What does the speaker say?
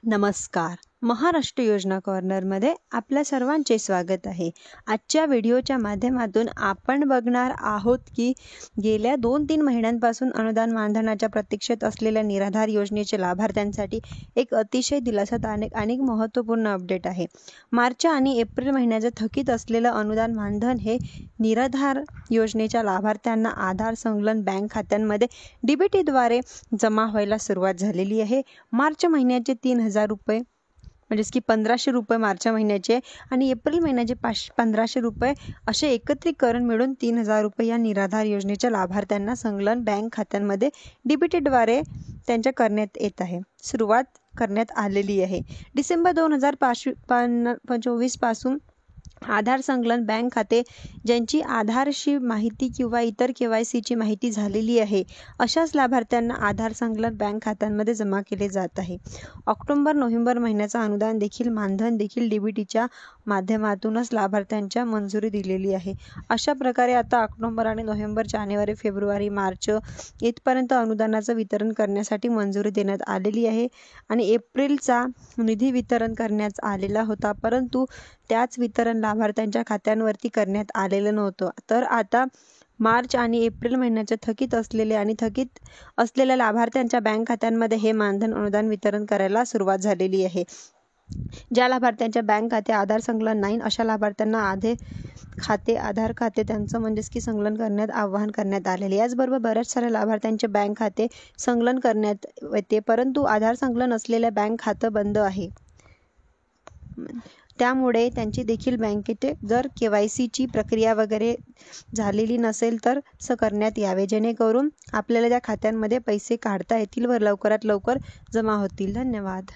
नमस्कार. महाराष्ट्र योजना कॉर्नरमध्ये आपल्या सर्वांचे स्वागत आहे. आजच्या व्हिडिओच्या माध्यमातून आपण बघणार आहोत की गेल्या 2-3 महिन्यांपासून अनुदान मानधनाच्या प्रतीक्षेत असलेल्या निराधार योजनेचे लाभार्थ्यांसाठी एक अतिशय दिलासादायक आणि महत्त्वपूर्ण अपडेट आहे. मार्च आणि एप्रिल महिन्याचे थकीत असलेलं अनुदान मानधन हे निराधार योजनेच्या लाभार्थ्यांना आधार संलग्न बँक खात्यांमध्ये DBTद्वारे जमा व्हायला सुरुवात झालेली आहे. मार्च महिन्याचे 3,000 रुपये म्हणजेच की 1,500 रुपये मार्च महिन्याचे आणि एप्रिल महिन्याचे 1,500 रुपये असे एकत्रीकरण मिळून 3,000 रुपये या निराधार योजनेच्या लाभार्थ्यांना संलग्न बँक खात्यांमध्ये DBTद्वारे त्यांच्या करण्यात येत आहे. सुरुवात करण्यात आलेली आहे. डिसेंबर 2024 पासून आधार संलग्न बँक खाते ज्यांची आधारशी माहिती किंवा इतर KYCची माहिती झालेली आहे अशाच लाभार्थ्यांना आधार संलग्न बँक खात्यांमध्ये जमा केले जात आहे. ऑक्टोबर-नोव्हेंबर महिन्याचा अनुदान देखील मानधन देखील DBTच्या माध्यमातूनच लाभार्थ्यांच्या मंजुरी दिलेली आहे. अशा प्रकारे आता ऑक्टोबर आणि नोव्हेंबर, जानेवारी, फेब्रुवारी, मार्च इथपर्यंत अनुदानाचं वितरण करण्यासाठी मंजुरी देण्यात आलेली आहे आणि एप्रिलचा निधी वितरण करण्यात आलेला होता, परंतु त्याच वितरण लाभार्थ्यांच्या खात्यांवरती करण्यात आलेलं नव्हतं. तर आता मार्च आणि एप्रिल महिन्याचे थकीत असलेल्या लाभार्थ्यांच्या बँक खात्यांमध्ये हे मानधन अनुदान वितरण करायला सुरुवात झालेली आहे. ज्या लाभार्थ्यांच्या बँक खाते आधार संलग्न नाही अशा लाभार्थ्यांना आधार खाते त्यांचं म्हणजेच की संलग्न करण्यात आवाहन करण्यात आलेले. याचबरोबर बऱ्याच साऱ्या लाभार्थ्यांचे बँक खाते संलग्न करण्यात येते, परंतु आधार संलग्न असलेल्या बँक खातं बंद आहे. त्यामुळे त्यांची देखील बँकेत जर KYCची प्रक्रिया वगैरे झालेली नसेल तर करण्यात यावे, जेणेकरून आपल्याला त्या खात्यांमध्ये पैसे काढता येतील व लवकरात लवकर जमा होतील. धन्यवाद.